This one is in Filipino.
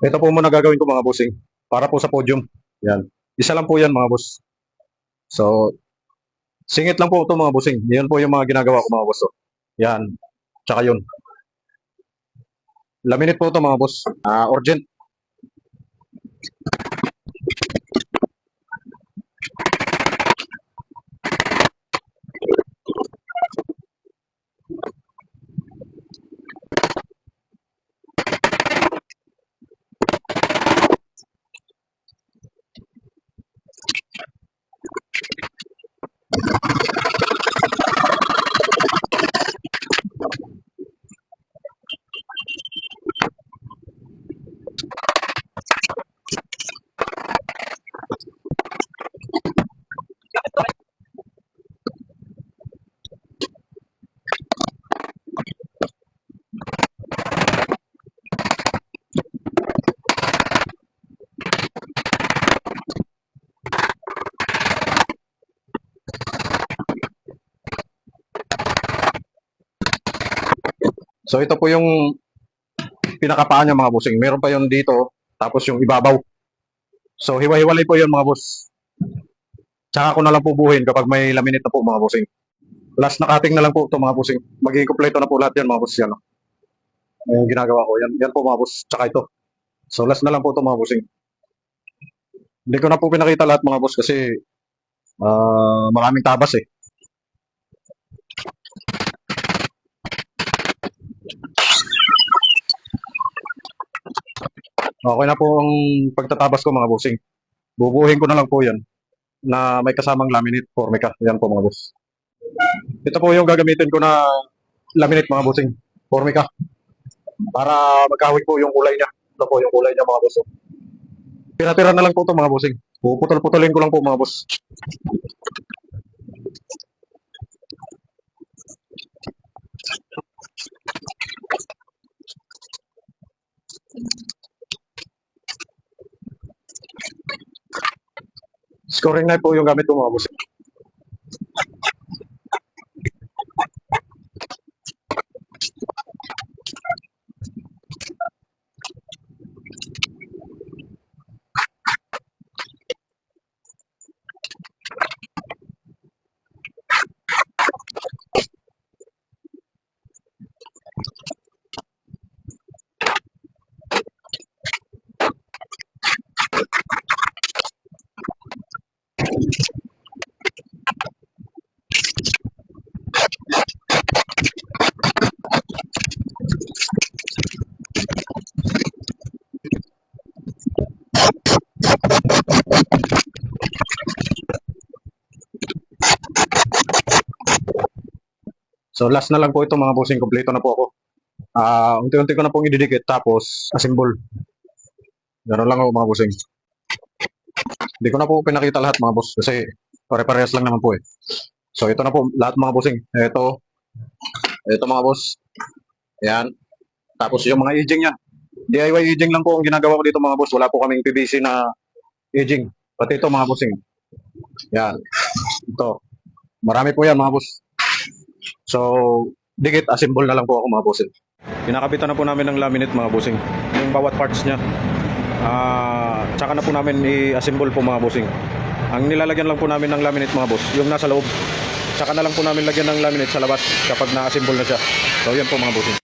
Ito po muna gagawin ko mga bossing. Para po sa podium. Yan. Isa lang po yan mga boss. So, singit lang po ito mga bossing. Yan po yung mga ginagawa ko mga boss. Oh. Yan. Tsaka yun. Laminate po ito mga boss. Urgent. So, ito po yung pinakapaan niya mga bossing. Meron pa yun dito. Tapos yung ibabaw. So, hiwa-hiwalay po yun mga boss. Tsaka ko na lang po buhin kapag may laminate na po mga bossing. Last na cutting na lang po ito mga bossing. Magiging kompleto na po lahat yan mga boss. Yan. Yung ginagawa ko. Yan po mga boss. Tsaka ito. So, last na lang po ito mga bossing. Hindi ko na po pinakita lahat mga boss kasi maraming tabas eh. Okay na po ang pagtatabas ko mga bossing. Bubuhin ko na lang po yan na may kasamang laminate formica. Yan po mga boss. Ito po yung gagamitin ko na laminate mga bossing. Formica. Para magkahawig po yung kulay niya. Ito po yung kulay niya mga boss. Tira-tira na lang po ito mga bossing. Puputol-putulin ko lang po mga boss. Scoring knife po yung gamit ko mga boss. So last na lang po ito mga bossing, kompleto na po ako. Unti-unti ko na pong ididikit tapos assemble. Ganoon lang ako mga bossing. Hindi ko na po pinakita lahat mga boss kasi pare-parehas lang naman po eh. So ito na po lahat mga bossing. Ito mga boss. Ayan. Tapos yung mga edging niya. DIY edging lang po ang ginagawa ko dito mga boss. Wala po kaming PVC na edging. Pati ito mga bossing. Yan. Ito. Marami po yan mga boss. So, dikit, assemble na lang po ako mga bossing. Kinakapitan na po namin ng laminate mga bossing. Yung bawat parts niya. Tsaka na po namin i-assemble po mga bossing. Ang nilalagyan lang po namin ng laminate mga boss, yung nasa loob. Tsaka na lang po namin lagyan ng laminate sa labas kapag na-assemble na siya. So, yan po mga bossing.